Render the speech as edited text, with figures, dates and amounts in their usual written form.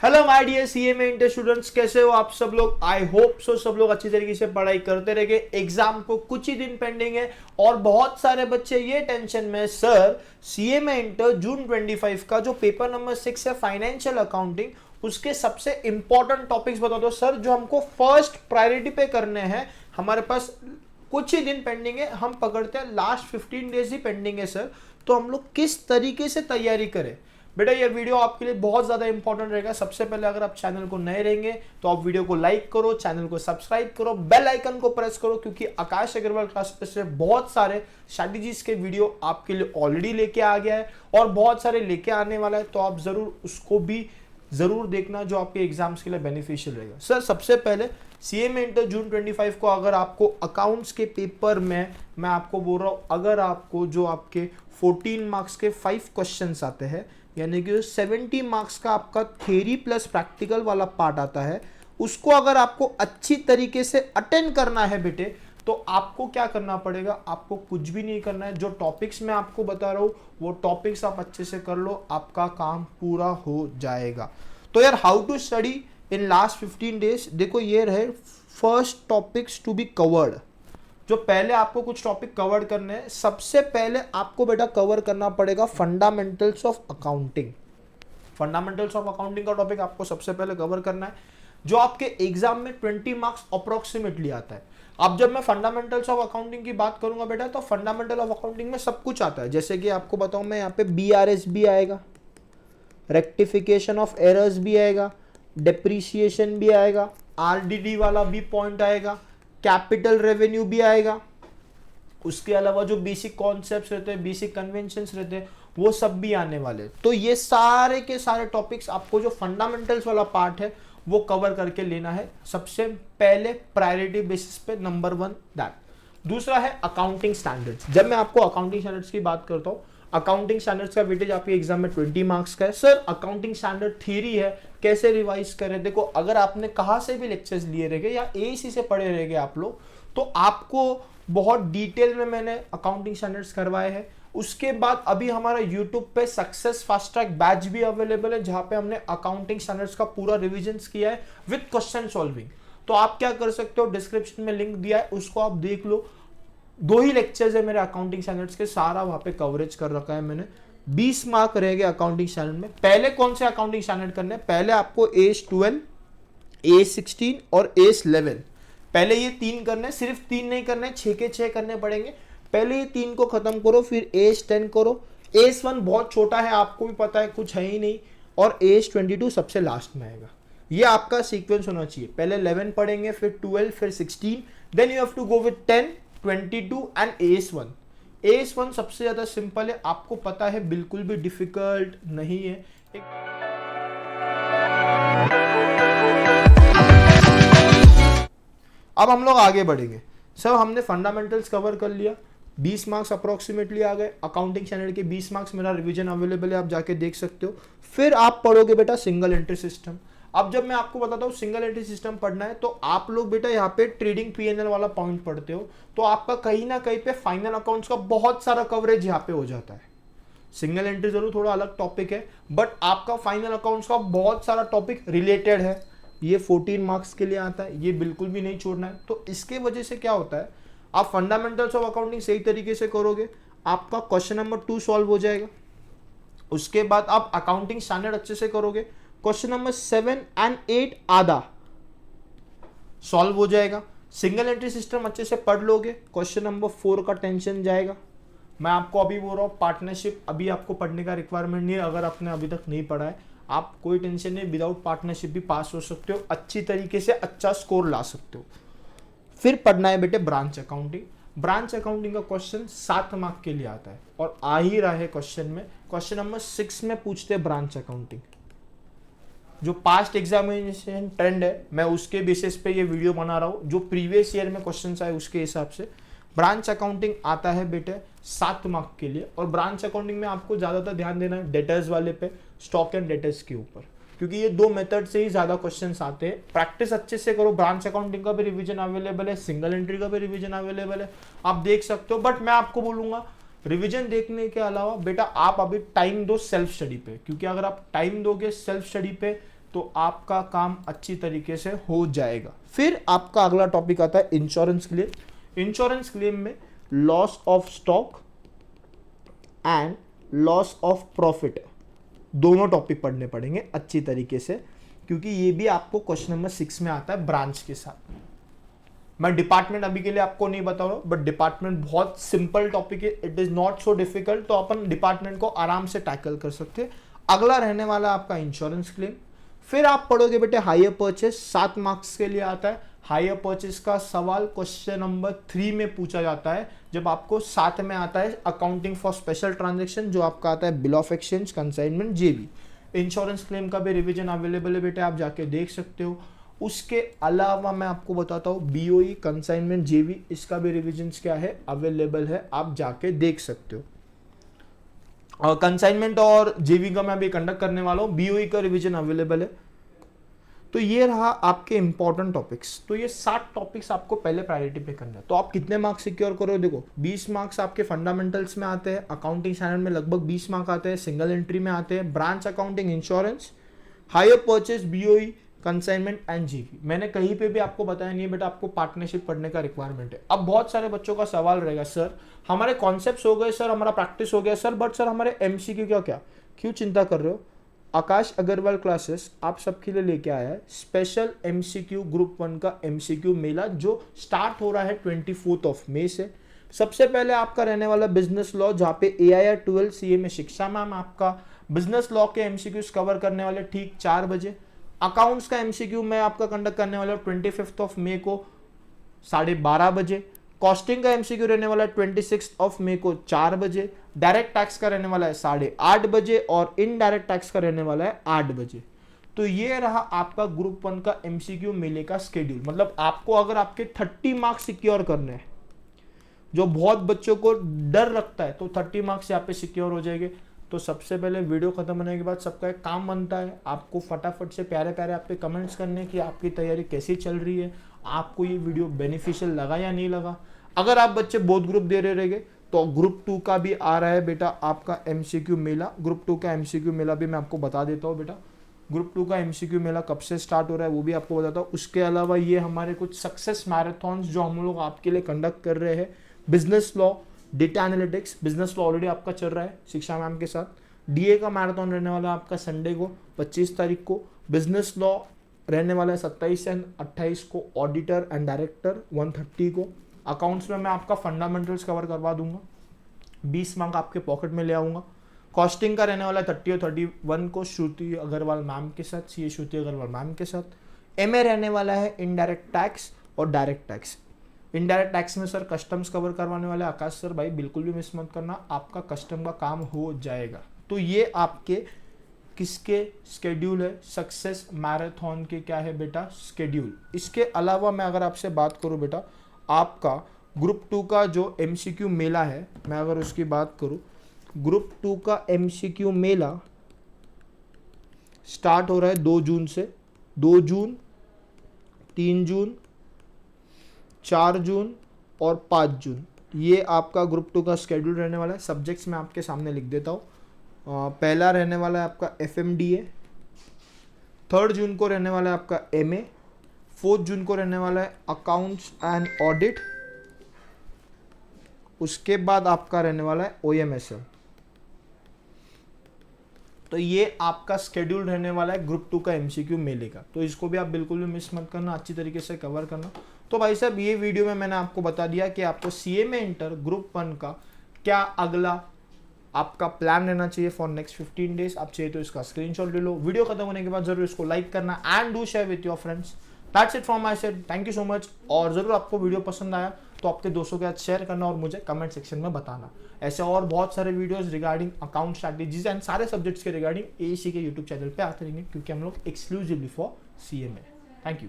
Hello my dear CA में inter students, कैसे हो आप सब लोग। आई होप सो सब लोग अच्छी तरीके से पढ़ाई करते रहेंगे। एग्जाम को कुछ ही दिन पेंडिंग है और बहुत सारे बच्चे ये टेंशन में, सर सीए में इंटर जून 25 का जो पेपर नंबर 6 है फाइनेंशियल अकाउंटिंग, उसके सबसे इंपॉर्टेंट टॉपिक्स बता दो सर, जो हमको फर्स्ट प्रायोरिटी पे करने हैं। हमारे पास कुछ ही दिन पेंडिंग है, हम पकड़ते हैं लास्ट 15 डेज ही पेंडिंग है सर, तो हम लोग किस तरीके से तैयारी करें। बेटा ये वीडियो आपके लिए बहुत ज्यादा इंपॉर्टेंट रहेगा। सबसे पहले अगर आप चैनल को नए रहेंगे तो आप वीडियो को लाइक करो, चैनल को सब्सक्राइब करो, बेल आइकन को प्रेस करो, क्योंकि आकाश अग्रवाल क्लास से बहुत सारे स्ट्रैटेजीज के वीडियो आपके लिए ऑलरेडी लेके आ गया है और बहुत सारे लेके आने वाला है, तो आप जरूर उसको भी जरूर देखना, जो आपके एग्जाम्स के लिए बेनिफिशियल रहेगा। सर सबसे पहले सीए में इंटर जून 25 को अगर आपको अकाउंट्स के पेपर में, मैं आपको बोल रहा हूं, अगर आपको जो आपके 14 मार्क्स के 5 क्वेश्चंस आते हैं, यानी कि 70 मार्क्स का आपका थ्योरी प्लस प्रैक्टिकल वाला पार्ट आता है, उसको अगर आपको अच्छी तरीके से अटेंड करना है बेटे, तो आपको क्या करना पड़ेगा, आपको कुछ भी नहीं करना है। जो टॉपिक्स मैं आपको बता रहा हूं वो टॉपिक्स आप अच्छे से कर लो, आपका काम पूरा हो जाएगा। तो यार how to study in last 15 days, देखो ये रहे first topics to be covered. जो पहले आपको कुछ टॉपिक कवर करने हैं, सबसे पहले आपको बेटा कवर करना पड़ेगा fundamentals of accounting. Fundamentals of accounting का टॉपिक आपको सबसे पहले कवर करना है, जो आपके एग्जाम में 20 मार्क्स अप्रोक्सीमेटली आता है। अब जब मैं फंडामेंटल्स ऑफ अकाउंटिंग की बात करूंगा बेटा, तो फंडामेंटल ऑफ अकाउंटिंग में सब कुछ आता है। जैसे कि आपको बताऊं मैं, यहाँ पे बीआरएस भी आएगा, रेक्टिफिकेशन ऑफ एरर्स भी आएगा, डेप्रीसिएशन भी आएगा, आरडीडी वाला भी पॉइंट आएगा, कैपिटल रेवेन्यू भी आएगा। उसके अलावा जो बेसिक कॉन्सेप्ट्स रहते हैं, बेसिक कन्वेंशंस रहते हैं, वो सब भी आने वाले। तो ये सारे के सारे टॉपिक्स आपको जो फंडामेंटल्स वाला पार्ट है वो कवर करके लेना है सबसे पहले प्रायोरिटी बेसिस पे, नंबर 1 दैट। दूसरा है अकाउंटिंग स्टैंडर्ड्स। जब मैं आपको अकाउंटिंग स्टैंडर्ड्स की बात करता हूँ, अकाउंटिंग स्टैंडर्ड्स का वेटेज आपके एग्जाम में 20 मार्क्स का है। सर अकाउंटिंग स्टैंडर्ड थ्योरी है, कैसे रिवाइज करें। देखो अगर आपने कहाँ से भी लेक्चर्स लिए रहेंगे या एसी से पढ़े रहेंगे आप लोग, तो आपको बहुत डिटेल में मैंने अकाउंटिंग स्टैंडर्ड्स करवाए हैं। उसके बाद अभी हमारा यूट्यूब पे सक्सेस फास्ट ट्रैक बैच भी अवेलेबल है, जहां पे हमने अकाउंटिंग स्टैंडर्ड्स का पूरा रिवीजन किया है विद क्वेश्चन सॉल्विंग। तो आप क्या कर सकते हो, डिस्क्रिप्शन में लिंक दिया है, उसको आप देख लो। 2 ही लेक्चर्स है मेरे अकाउंटिंग स्टैंडर्ड्स के, सारा वहां पे कवरेज कर रखा है मैंने। 20 मार्क रहेंगे अकाउंटिंग स्टैंडर्ड में। पहले कौन से अकाउंटिंग स्टैंडर्ड करने, पहले आपको एज 12, एज 16 और एज 11, पहले ये 3 करने। सिर्फ 3 नहीं करने, 6 के 6 करने पड़ेंगे। पहले ये 3 को खत्म करो, फिर एज 10 करो। एज 1 बहुत छोटा है, आपको भी पता है, कुछ है ही नहीं, और एज 22 सबसे लास्ट में आएगा। ये आपका सीक्वेंस होना चाहिए। पहले 11 पढ़ेंगे, फिर 12, फिर 16, then you have to go with 10, 22 and as 1। As 1 सबसे ज्यादा सिंपल है, आपको पता है, बिल्कुल भी डिफिकल्ट नहीं है। अब हम लोग आगे बढ़ेंगे। सर हमने फंडामेंटल्स कवर कर लिया, 20 मार्क्स अप्रोक्सीमेटली आ गए। अकाउंटिंग स्टैंडर्ड के 20 मार्क्स मेरा रिवीजन अवेलेबल है, आप जाके देख सकते हो। फिर आप पढ़ोगे बेटा सिंगल एंट्री सिस्टम। अब जब मैं आपको बताता हूँ सिंगल एंट्री सिस्टम पढ़ना है, तो आप लोग बेटा यहाँ पे ट्रेडिंग पीएनएल वाला पॉइंट पढ़ते हो, तो आपका कहीं ना कहीं पे फाइनल अकाउंट्स का बहुत सारा कवरेज यहाँ पे हो जाता है। सिंगल एंट्री जरूर थोड़ा अलग टॉपिक है, बट आपका फाइनल अकाउंट्स का बहुत सारा टॉपिक रिलेटेड है। ये 14 मार्क्स के लिए आता है, ये बिल्कुल भी नहीं छोड़ना है। तो इसके वजह से क्या होता है, आप फंडामेंटल्स ऑफ अकाउंटिंग सही तरीके से करोगे, आपका क्वेश्चन नंबर 2 सॉल्व हो जाएगा। उसके बाद आप अकाउंटिंग स्टैंडर्ड अच्छे से करोगे, क्वेश्चन नंबर 7 एंड 8 आधा सॉल्व हो जाएगा। सिंगल एंट्री सिस्टम अच्छे से पढ़ लोगे, क्वेश्चन नंबर 4 का टेंशन जाएगा। मैं आपको अभी बोल रहा हूँ पार्टनरशिप अभी आपको पढ़ने का रिक्वायरमेंट नहीं है, अगर आपने अभी तक नहीं पढ़ा है, आप कोई टेंशन नहीं, विदाउट पार्टनरशिप भी पास हो सकते हो, अच्छी तरीके से अच्छा स्कोर ला सकते हो। फिर पढ़ना है बेटे ब्रांच अकाउंटिंग। ब्रांच अकाउंटिंग का क्वेश्चन 7 मार्क के लिए आता है और आ ही रहा है क्वेश्चन में। क्वेश्चन नंबर 6 में पूछते हैं ब्रांच अकाउंटिंग। जो पास्ट एग्जामिनेशन ट्रेंड है, मैं उसके बेसिस पे ये वीडियो बना रहा हूँ, जो प्रीवियस ईयर में क्वेश्चन आए उसके हिसाब से ब्रांच अकाउंटिंग आता है बेटे 7 मार्क के लिए। और ब्रांच अकाउंटिंग में आपको ज्यादातर ध्यान देना है डेटर्स वाले पे, स्टॉक एंड डेटर्स के ऊपर, क्योंकि ये 2 मेथड से ही ज्यादा क्वेश्चंस आते हैं। प्रैक्टिस अच्छे से करो, ब्रांच अकाउंटिंग का भी रिवीजन अवेलेबल है, सिंगल एंट्री का भी रिवीजन अवेलेबल है, आप देख सकते हो। बट मैं आपको बोलूंगा रिवीजन देखने के अलावा बेटा आप अभी टाइम दो सेल्फ स्टडी पे, क्योंकि अगर आप टाइम दोगे सेल्फ स्टडी पे तो आपका काम अच्छी तरीके से हो जाएगा। फिर आपका अगला टॉपिक आता है इंश्योरेंस क्लेम। इंश्योरेंस क्लेम में loss of stock and loss of profit दोनों टॉपिक पढ़ने पड़ेंगे अच्छी तरीके से, क्योंकि ये भी आपको क्वेश्चन नंबर 6 में आता है ब्रांच के साथ। मैं डिपार्टमेंट अभी के लिए आपको नहीं बता रहा हूं, बट डिपार्टमेंट बहुत सिंपल टॉपिक है, it is not so difficult, तो अपन डिपार्टमेंट को आराम से टैकल कर सकते हैं। अगला रहने वाला आपका इंश्योरेंस क्लेम। फिर आप पढ़ोगे बेटे हायर परचेस, 7 मार्क्स के लिए आता है। हायर परचेस का सवाल क्वेश्चन नंबर 3 में पूछा जाता है, जब आपको साथ में आता है अकाउंटिंग फॉर स्पेशल ट्रांजेक्शन, जो आपका आता है बिल ऑफ एक्सचेंज, कंसाइनमेंट, जेबी। इंश्योरेंस क्लेम का भी रिवीजन अवेलेबल है बेटे, आप जाके देख सकते हो। उसके अलावा मैं आपको बताता हूँ बीओई, कंसाइनमेंट, जेबी, इसका भी रिवीजन क्या है, अवेलेबल है, आप जाके देख सकते हो। कंसाइनमेंट और जेबी का मैं अभी कंडक्ट करने वाला हूँ, बीओई का रिवीजन अवेलेबल है। तो ये रहा आपके इंपॉर्टेंट टॉपिक्स। तो ये 7 टॉपिक्स आपको पहले प्रायोरिटी पे करना है। तो आप कितने मार्क्स सिक्योर करो, देखो 20 मार्क्स आपके फंडामेंटल्स में आते हैं, अकाउंटिंग स्टैंडर्ड में लगभग 20 मार्क्स आते हैं, सिंगल एंट्री में आते हैं, branch accounting, insurance, hire purchase, BOE, consignment and GB. मैंने कहीं पे भी आपको बताया नहीं है बेटा आपको पार्टनरशिप पढ़ने का रिक्वायरमेंट है। अब बहुत सारे बच्चों का सवाल रहेगा, सर हमारे कॉन्सेप्ट्स हो गए, सर हमारा प्रैक्टिस हो गया सर, बट सर हमारे एमसीक्यू क्या क्यों चिंता कर रहे हो? आकाश अग्रवाल क्लासेस आप सबके लिए लेके आया है स्पेशल एमसीक्यू ग्रुप 1 का एमसीक्यू मेला, जो स्टार्ट हो रहा है 24 मई से। सबसे पहले आपका रहने वाला बिजनेस लॉ, जहाँ पे AIR 12 CA में शिक्षा मैम आपका बिजनेस लॉ के एमसीक्यूज कवर करने वाले ठीक 4 बजे। अकाउंट्स का एमसीक्यू मैं आपका कंडक्ट करने वाला 25 मई को 12:30 बजे। कॉस्टिंग का एमसीक्यू रहने वाला है 26 मई को 4 बजे। डायरेक्ट टैक्स का रहने वाला है 8:30 बजे और इनडायरेक्ट टैक्स का रहने वाला है 8 बजे। तो ये रहा आपका ग्रुप 1 का एमसीक्यू मेले का स्केड्यूल। मतलब आपको अगर आपके 30 मार्क्स सिक्योर करने हैं, जो बहुत बच्चों को डर लगता है, तो 30 मार्क्स यहाँ पे सिक्योर हो जाएंगे। तो सबसे पहले वीडियो खत्म होने के बाद सबका एक काम बनता है, आपको फटाफट से प्यारे प्यारे आप पे कमेंट्स करने की आपकी तैयारी कैसी चल रही है, आपको ये वीडियो बेनिफिशियल लगा या नहीं लगा। अगर आप बच्चे बोथ ग्रुप दे रहे रहेंगे तो ग्रुप 2 का भी आ रहा है बेटा आपका एमसीक्यू मेला। ग्रुप 2 का एमसीक्यू मेला भी मैं आपको बता देता हूँ बेटा, ग्रुप 2 का एमसीक्यू मेला कब से स्टार्ट हो रहा है वो भी आपको बताता हूँ। उसके अलावा ये हमारे कुछ सक्सेस मैराथॉन्स जो हम लोग आपके लिए कंडक्ट कर रहे हैं, business law, data analytics, business law already आपका चल रहा है शिक्षा मैम के साथ। डीए का मैराथन रहने वाला है आपका संडे को 25 तारीख को। बिजनेस लॉ रहने वाला है 27 एंड 28 को। ऑडिटर एंड डायरेक्टर 130 को। अकाउंट्स में मैं आपका फंडामेंटल्स कवर करवा दूंगा, 20 मार्क आपके पॉकेट में ले आऊँगा। कॉस्टिंग का रहने वाला है 30 और 31 को श्रुति अग्रवाल मैम के साथ, सीए श्रुति अग्रवाल मैम के साथ। एमए रहने वाला है इनडायरेक्ट टैक्स और डायरेक्ट टैक्स। इनडायरेक्ट टैक्स में सर कस्टम्स कवर करवाने वाले आकाश सर, भाई बिल्कुल भी मिस मत करना, आपका कस्टम का काम हो जाएगा। तो ये आपके किसके स्केड्यूल है, सक्सेस मैराथन के क्या है बेटा स्केड्यूल। इसके अलावा मैं अगर आपसे बात करूं बेटा, आपका ग्रुप 2 का जो एमसीक्यू मेला है, मैं अगर उसकी बात करूं, ग्रुप 2 का एमसीक्यू मेला स्टार्ट हो रहा है 2 जून से। 2 जून, 3 जून, 4 जून और 5 जून, ये आपका ग्रुप 2 का स्केड्यूल रहने वाला है। सब्जेक्ट्स मैं आपके सामने लिख देता हूँ। पहला रहने वाला है आपका FMDA, 3 जून को रहने वाला है आपका MA, 4 जून को रहने वाला है अकाउंट्स एंड ऑडिट, उसके बाद आपका रहने वाला है OMSM। तो ये आपका स्केड्यूल रहने वाला है ग्रुप 2 का एमसीक्यू मेले का, तो इसको भी आप बिल्कुल भी मिस मत करना, अच्छी तरीके से कवर करना। तो भाई साहब ये वीडियो में मैंने आपको बता दिया कि आपको CMA इंटर ग्रुप 1 का क्या अगला आपका प्लान रहना चाहिए फॉर नेक्स्ट 15 डेज। आप चाहिए तो इसका स्क्रीनशॉट ले लो, वीडियो खत्म होने के बाद जरूर इसको लाइक करना and do share with your friends. That's it from my side, thank you so much. और जरूर आपको वीडियो पसंद आया तो आपके दोस्तों के साथ शेयर करना और मुझे कमेंट सेक्शन में बताना। ऐसे और बहुत सारे videos regarding account strategies and सारे सब्जेक्ट्स के रिगार्डिंग AEC के यूट्यूब चैनल पे आते रहेंगे, क्योंकि हम लोग exclusively for CMA। Thank you.